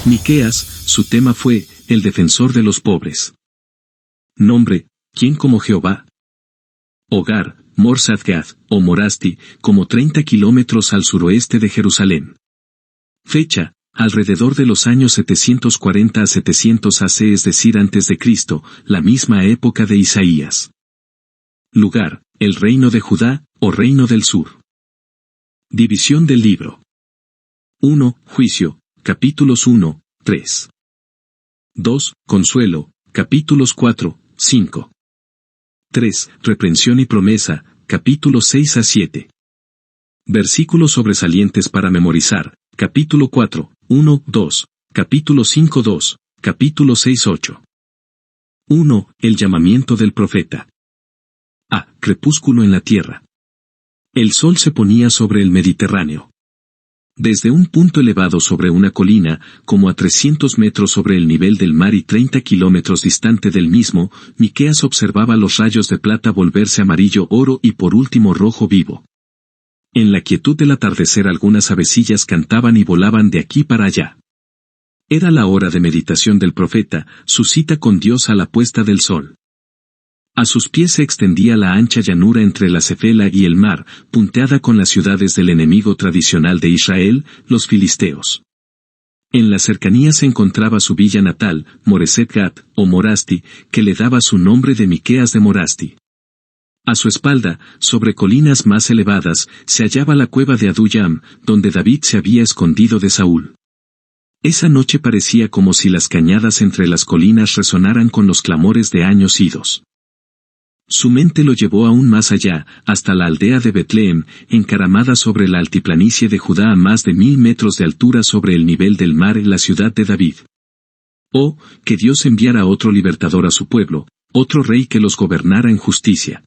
Miqueas, su tema fue, el defensor de los pobres. Nombre, ¿quién como Jehová? Hogar, Morsad-Gad, o Morasti, como 30 kilómetros al suroeste de Jerusalén. Fecha, alrededor de los años 740 a 700 AC, es decir, antes de Cristo, la misma época de Isaías. Lugar, el reino de Judá, o reino del sur. División del libro. 1. Juicio, capítulos 1, 3. 2. Consuelo, capítulos 4, 5. 3. Reprensión y promesa, capítulos 6 a 7. Versículos sobresalientes para memorizar, capítulo 4, 1, 2, capítulo 5, 2, capítulo 6, 8. 1. El llamamiento del profeta. A. Crepúsculo en la tierra. El sol se ponía sobre el Mediterráneo. Desde un punto elevado sobre una colina, como a 300 metros sobre el nivel del mar y 30 kilómetros distante del mismo, Miqueas observaba los rayos de plata volverse amarillo oro y por último rojo vivo. En la quietud del atardecer algunas avecillas cantaban y volaban de aquí para allá. Era la hora de meditación del profeta, su cita con Dios a la puesta del sol. A sus pies se extendía la ancha llanura entre la Cefela y el mar, punteada con las ciudades del enemigo tradicional de Israel, los filisteos. En la cercanía se encontraba su villa natal, Moreset-Gat, o Morasti, que le daba su nombre de Miqueas de Morasti. A su espalda, sobre colinas más elevadas, se hallaba la cueva de Adullam, donde David se había escondido de Saúl. Esa noche parecía como si las cañadas entre las colinas resonaran con los clamores de años idos. Su mente lo llevó aún más allá, hasta la aldea de Betlehem, encaramada sobre la altiplanicie de Judá a más de 1000 metros de altura sobre el nivel del mar en la ciudad de David. Oh, que Dios enviara otro libertador a su pueblo, otro rey que los gobernara en justicia.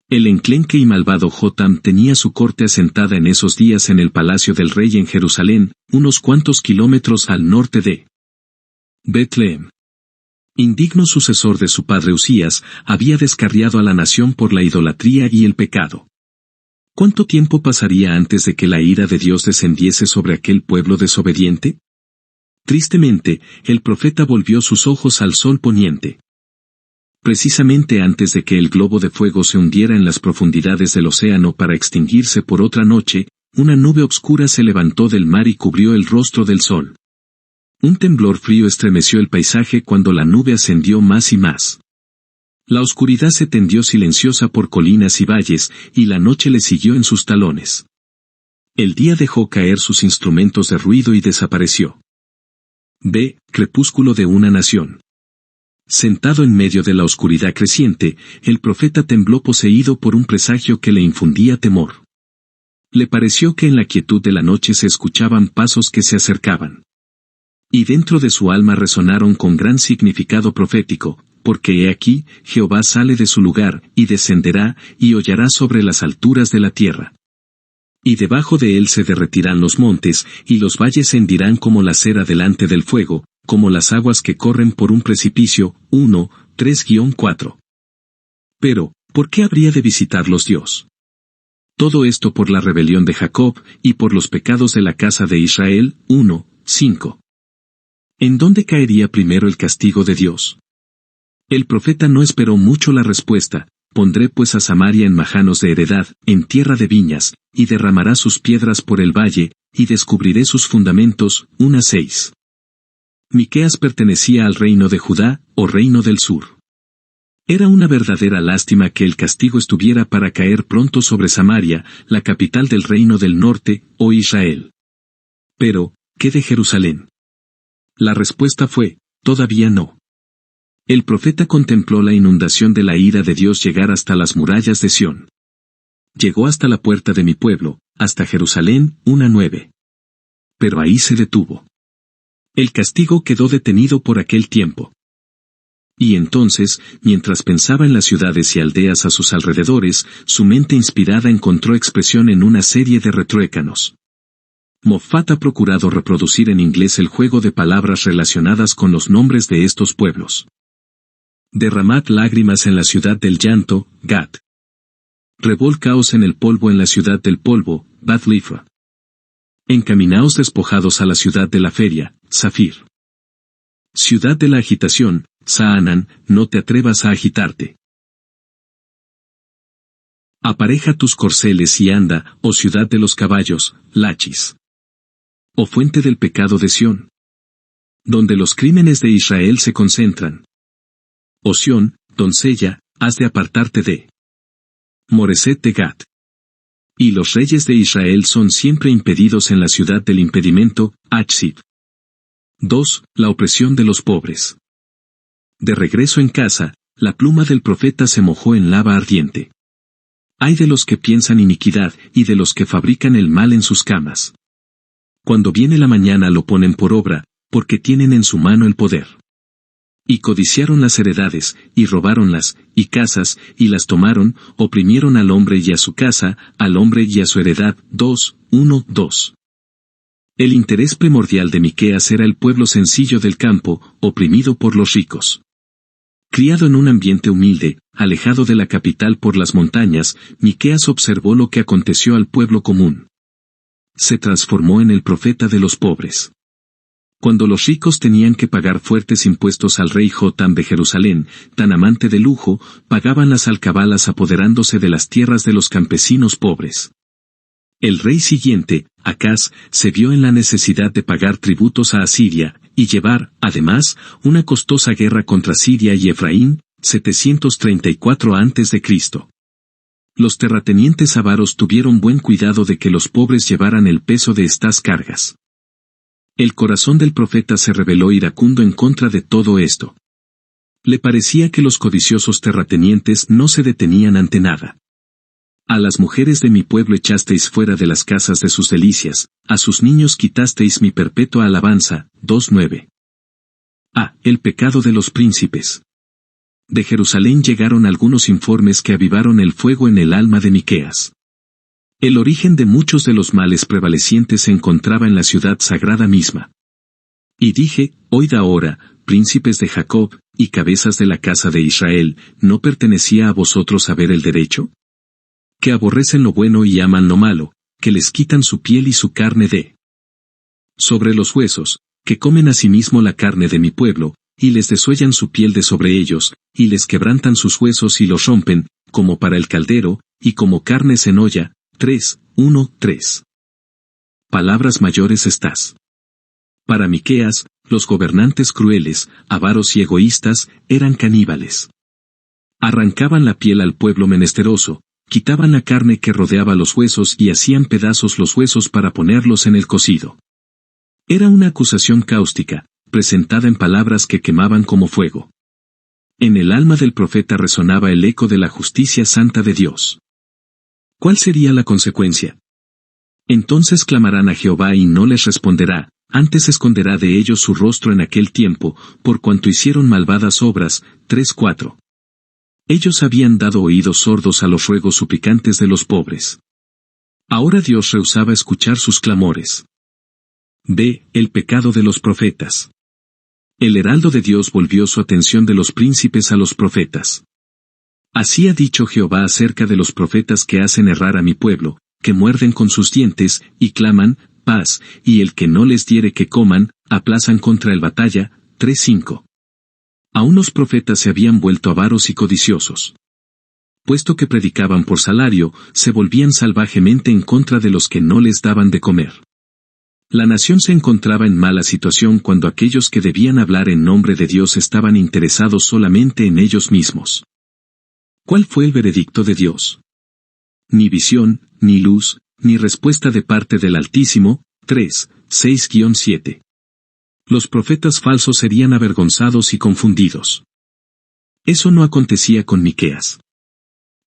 El enclenque y malvado Jotam tenía su corte asentada en esos días en el palacio del rey en Jerusalén, unos cuantos kilómetros al norte de Betlehem. Indigno sucesor de su padre Usías, había descarriado a la nación por la idolatría y el pecado. ¿Cuánto tiempo pasaría antes de que la ira de Dios descendiese sobre aquel pueblo desobediente? Tristemente, el profeta volvió sus ojos al sol poniente. Precisamente antes de que el globo de fuego se hundiera en las profundidades del océano para extinguirse por otra noche, una nube oscura se levantó del mar y cubrió el rostro del sol. Un temblor frío estremeció el paisaje cuando la nube ascendió más y más. La oscuridad se tendió silenciosa por colinas y valles, y la noche le siguió en sus talones. El día dejó caer sus instrumentos de ruido y desapareció. B. Crepúsculo de una nación. Sentado en medio de la oscuridad creciente, el profeta tembló poseído por un presagio que le infundía temor. Le pareció que en la quietud de la noche se escuchaban pasos que se acercaban. Y dentro de su alma resonaron con gran significado profético, porque he aquí, Jehová sale de su lugar, y descenderá, y hollará sobre las alturas de la tierra. Y debajo de él se derretirán los montes, y los valles se hendirán como la cera delante del fuego, como las aguas que corren por un precipicio. 1, 3-4. Pero, ¿por qué habría de visitarlos Dios? Todo esto por la rebelión de Jacob, y por los pecados de la casa de Israel. 1, 5. ¿En dónde caería primero el castigo de Dios? El profeta no esperó mucho la respuesta. Pondré pues a Samaria en majanos de heredad, en tierra de viñas, y derramará sus piedras por el valle, y descubriré sus fundamentos. 1-6. Miqueas pertenecía al reino de Judá, o reino del sur. Era una verdadera lástima que el castigo estuviera para caer pronto sobre Samaria, la capital del reino del norte, o Israel. Pero, ¿qué de Jerusalén? La respuesta fue, todavía no. El profeta contempló la inundación de la ira de Dios llegar hasta las murallas de Sión. Llegó hasta la puerta de mi pueblo, hasta Jerusalén. 1-9. Pero ahí se detuvo. El castigo quedó detenido por aquel tiempo. Y entonces, mientras pensaba en las ciudades y aldeas a sus alrededores, su mente inspirada encontró expresión en una serie de retruécanos. Moffat ha procurado reproducir en inglés el juego de palabras relacionadas con los nombres de estos pueblos. Derramad lágrimas en la ciudad del llanto, Gat. Revolcaos en el polvo en la ciudad del polvo, Bath-Lifra. Encaminaos despojados a la ciudad de la feria, Zafir. Ciudad de la agitación, Zaanán, no te atrevas a agitarte. Apareja tus corceles y anda, oh ciudad de los caballos, Lachis. Oh fuente del pecado de Sión, donde los crímenes de Israel se concentran. Oh Sión, doncella, has de apartarte de Moreset de Gat. Y los reyes de Israel son siempre impedidos en la ciudad del impedimento, Achzib. 2. La opresión de los pobres. De regreso en casa, la pluma del profeta se mojó en lava ardiente. Ay de los que piensan iniquidad y de los que fabrican el mal en sus camas. Cuando viene la mañana lo ponen por obra, porque tienen en su mano el poder. Y codiciaron las heredades, y robáronlas, y casas, y las tomaron, oprimieron al hombre y a su casa, al hombre y a su heredad. 2:1-2. El interés primordial de Miqueas era el pueblo sencillo del campo, oprimido por los ricos. Criado en un ambiente humilde, alejado de la capital por las montañas, Miqueas observó lo que aconteció al pueblo común. Se transformó en el profeta de los pobres. Cuando los ricos tenían que pagar fuertes impuestos al rey Jotam de Jerusalén, tan amante de lujo, pagaban las alcabalas apoderándose de las tierras de los campesinos pobres. El rey siguiente, Acaz, se vio en la necesidad de pagar tributos a Asiria, y llevar, además, una costosa guerra contra Siria y Efraín, 734 a.C. Los terratenientes avaros tuvieron buen cuidado de que los pobres llevaran el peso de estas cargas. El corazón del profeta se rebeló iracundo en contra de todo esto. Le parecía que los codiciosos terratenientes no se detenían ante nada. A las mujeres de mi pueblo echasteis fuera de las casas de sus delicias, a sus niños quitasteis mi perpetua alabanza. 2:9. El pecado de los príncipes. De Jerusalén llegaron algunos informes que avivaron el fuego en el alma de Miqueas. El origen de muchos de los males prevalecientes se encontraba en la ciudad sagrada misma. Y dije, oíd ahora, príncipes de Jacob, y cabezas de la casa de Israel, ¿no pertenecía a vosotros saber el derecho? Que aborrecen lo bueno y aman lo malo, que les quitan su piel y su carne de sobre los huesos, que comen asimismo la carne de mi pueblo, y les desuellan su piel de sobre ellos, y les quebrantan sus huesos y los rompen, como para el caldero, y como carnes en olla. 3:1-3. Palabras mayores estas. Para Miqueas, los gobernantes crueles, avaros y egoístas, eran caníbales. Arrancaban la piel al pueblo menesteroso, quitaban la carne que rodeaba los huesos y hacían pedazos los huesos para ponerlos en el cocido. Era una acusación cáustica, presentada en palabras que quemaban como fuego. En el alma del profeta resonaba el eco de la justicia santa de Dios. ¿Cuál sería la consecuencia? Entonces clamarán a Jehová y no les responderá, antes esconderá de ellos su rostro en aquel tiempo, por cuanto hicieron malvadas obras. 3:4. Ellos habían dado oídos sordos a los ruegos suplicantes de los pobres. Ahora Dios rehusaba escuchar sus clamores. B. El pecado de los profetas. El heraldo de Dios volvió su atención de los príncipes a los profetas. Así ha dicho Jehová acerca de los profetas que hacen errar a mi pueblo, que muerden con sus dientes, y claman, paz, y el que no les diere que coman, aplazan contra el batalla. 3:5. Aún los profetas se habían vuelto avaros y codiciosos. Puesto que predicaban por salario, se volvían salvajemente en contra de los que no les daban de comer. La nación se encontraba en mala situación cuando aquellos que debían hablar en nombre de Dios estaban interesados solamente en ellos mismos. ¿Cuál fue el veredicto de Dios? Ni visión, ni luz, ni respuesta de parte del Altísimo. 3:6-7. Los profetas falsos serían avergonzados y confundidos. Eso no acontecía con Miqueas.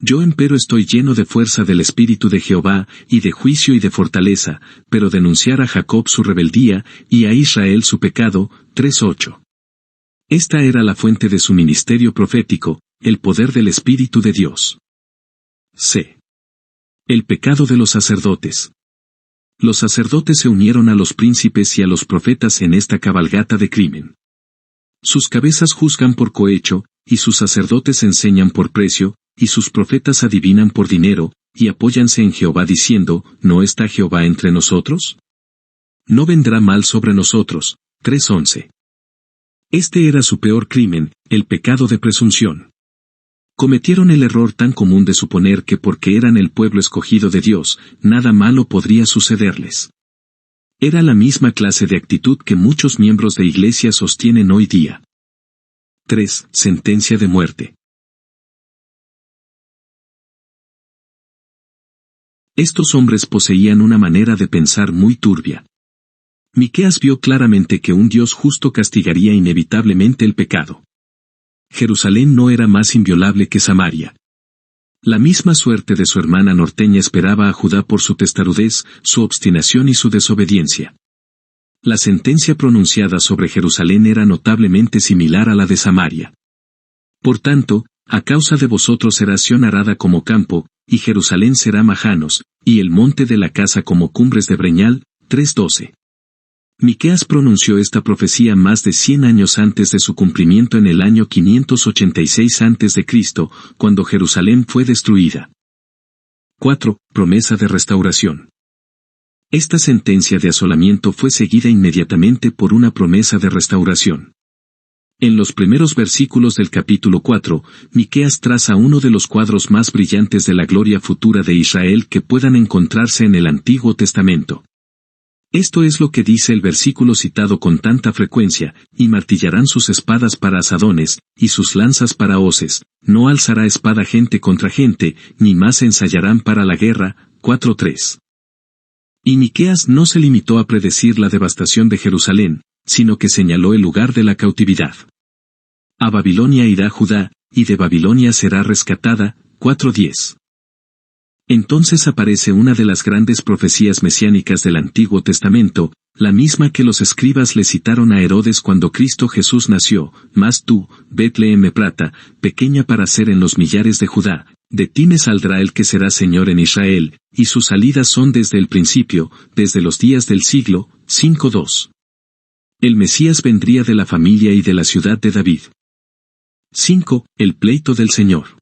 Yo empero estoy lleno de fuerza del Espíritu de Jehová, y de juicio y de fortaleza, pero denunciar a Jacob su rebeldía, y a Israel su pecado. 3:8. Esta era la fuente de su ministerio profético, el poder del Espíritu de Dios. C. El pecado de los sacerdotes. Los sacerdotes se unieron a los príncipes y a los profetas en esta cabalgata de crimen. Sus cabezas juzgan por cohecho, y sus sacerdotes enseñan por precio, y sus profetas adivinan por dinero, y apóyanse en Jehová diciendo, ¿no está Jehová entre nosotros? No vendrá mal sobre nosotros. 3:11. Este era su peor crimen, el pecado de presunción. Cometieron el error tan común de suponer que porque eran el pueblo escogido de Dios, nada malo podría sucederles. Era la misma clase de actitud que muchos miembros de iglesia sostienen hoy día. 3. Sentencia de muerte. Estos hombres poseían una manera de pensar muy turbia. Miqueas vio claramente que un Dios justo castigaría inevitablemente el pecado. Jerusalén no era más inviolable que Samaria. La misma suerte de su hermana norteña esperaba a Judá por su testarudez, su obstinación y su desobediencia. La sentencia pronunciada sobre Jerusalén era notablemente similar a la de Samaria. Por tanto, a causa de vosotros será Sión arada como campo, y Jerusalén será majanos, y el monte de la casa como cumbres de breñal. 3:12. Miqueas pronunció esta profecía más de 100 años antes de su cumplimiento en el año 586 a.C., cuando Jerusalén fue destruida. 4. Promesa de restauración. Esta sentencia de asolamiento fue seguida inmediatamente por una promesa de restauración. En los primeros versículos del capítulo 4, Miqueas traza uno de los cuadros más brillantes de la gloria futura de Israel que puedan encontrarse en el Antiguo Testamento. Esto es lo que dice el versículo citado con tanta frecuencia: y martillarán sus espadas para asadones, y sus lanzas para hoces, no alzará espada gente contra gente, ni más ensayarán para la guerra. 4:3. Y Miqueas no se limitó a predecir la devastación de Jerusalén, sino que señaló el lugar de la cautividad. A Babilonia irá Judá, y de Babilonia será rescatada. 4:10. Entonces aparece una de las grandes profecías mesiánicas del Antiguo Testamento, la misma que los escribas le citaron a Herodes cuando Cristo Jesús nació: mas tú, Betlehem Efrata, pequeña para ser en los millares de Judá, de ti me saldrá el que será Señor en Israel, y sus salidas son desde el principio, desde los días del siglo. 5:2. El Mesías vendría de la familia y de la ciudad de David. 5. El pleito del Señor.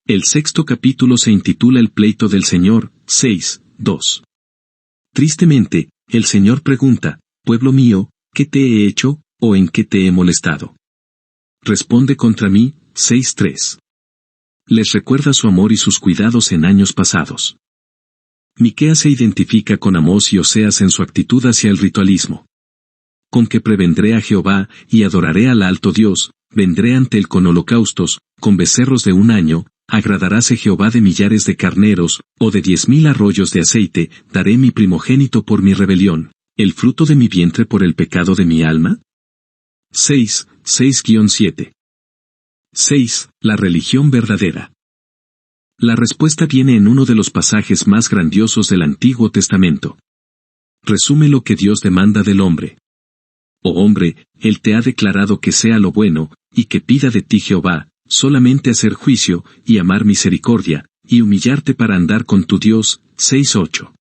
El sexto capítulo se intitula El pleito del Señor. 6:2. Tristemente, el Señor pregunta: pueblo mío, ¿qué te he hecho, o en qué te he molestado? Responde contra mí. 6:3. Les recuerda su amor y sus cuidados en años pasados. Miqueas se identifica con Amós y Oseas en su actitud hacia el ritualismo. Con que prevendré a Jehová, y adoraré al alto Dios, vendré ante él con holocaustos, con becerros de un año, agradaráse Jehová de millares de carneros, o de 10,000 arroyos de aceite, daré mi primogénito por mi rebelión, el fruto de mi vientre por el pecado de mi alma. 6:7. 6. La religión verdadera. La respuesta viene en uno de los pasajes más grandiosos del Antiguo Testamento. Resume lo que Dios demanda del hombre. Oh hombre, Él te ha declarado que sea lo bueno, y que pida de ti Jehová, solamente hacer juicio, y amar misericordia, y humillarte para andar con tu Dios. 6:8.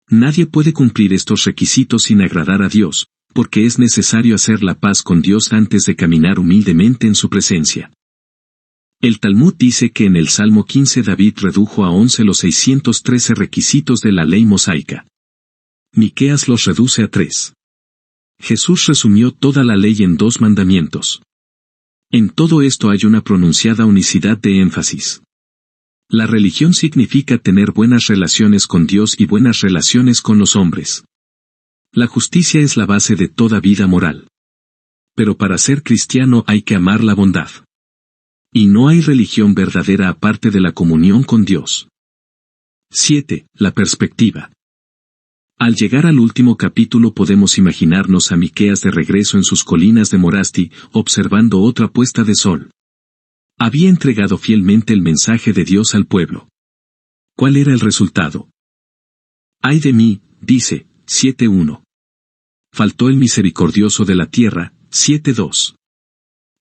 Nadie puede cumplir estos requisitos sin agradar a Dios, porque es necesario hacer la paz con Dios antes de caminar humildemente en su presencia. El Talmud dice que en el Salmo 15 David redujo a 11 los 613 requisitos de la ley mosaica. Miqueas los reduce a 3. Jesús resumió toda la ley en 2 mandamientos. En todo esto hay una pronunciada unicidad de énfasis. La religión significa tener buenas relaciones con Dios y buenas relaciones con los hombres. La justicia es la base de toda vida moral. Pero para ser cristiano hay que amar la bondad. Y no hay religión verdadera aparte de la comunión con Dios. 7. La perspectiva. Al llegar al último capítulo podemos imaginarnos a Miqueas de regreso en sus colinas de Morasti, observando otra puesta de sol. Había entregado fielmente el mensaje de Dios al pueblo. ¿Cuál era el resultado? Ay de mí, dice. 7:1. Faltó el misericordioso de la tierra. 7:2.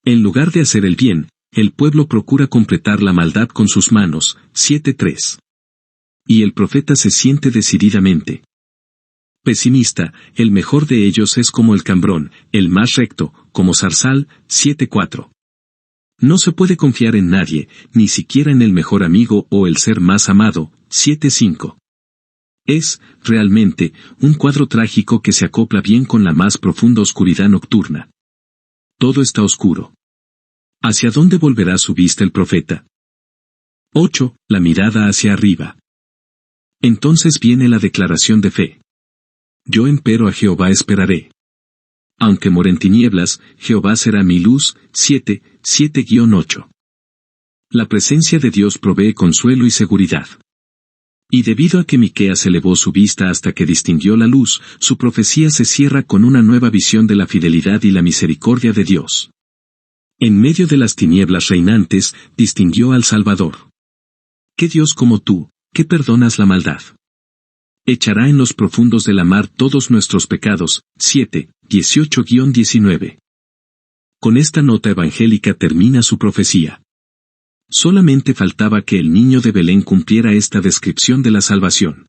En lugar de hacer el bien, el pueblo procura completar la maldad con sus manos. 7:3. Y el profeta se siente decididamente pesimista: el mejor de ellos es como el cambrón, el más recto, como zarzal. 7:4. No se puede confiar en nadie, ni siquiera en el mejor amigo o el ser más amado. 7:5. Es, realmente, un cuadro trágico que se acopla bien con la más profunda oscuridad nocturna. Todo está oscuro. ¿Hacia dónde volverá su vista el profeta? 8. La mirada hacia arriba. Entonces viene la declaración de fe. Yo empero a Jehová esperaré. Aunque mora en tinieblas, Jehová será mi luz. 7:8. La presencia de Dios provee consuelo y seguridad. Y debido a que Miqueas elevó su vista hasta que distinguió la luz, su profecía se cierra con una nueva visión de la fidelidad y la misericordia de Dios. En medio de las tinieblas reinantes, distinguió al Salvador. ¿Qué Dios como tú, que perdonas la maldad? Echará en los profundos de la mar todos nuestros pecados. 7:18-19. Con esta nota evangélica termina su profecía. Solamente faltaba que el niño de Belén cumpliera esta descripción de la salvación.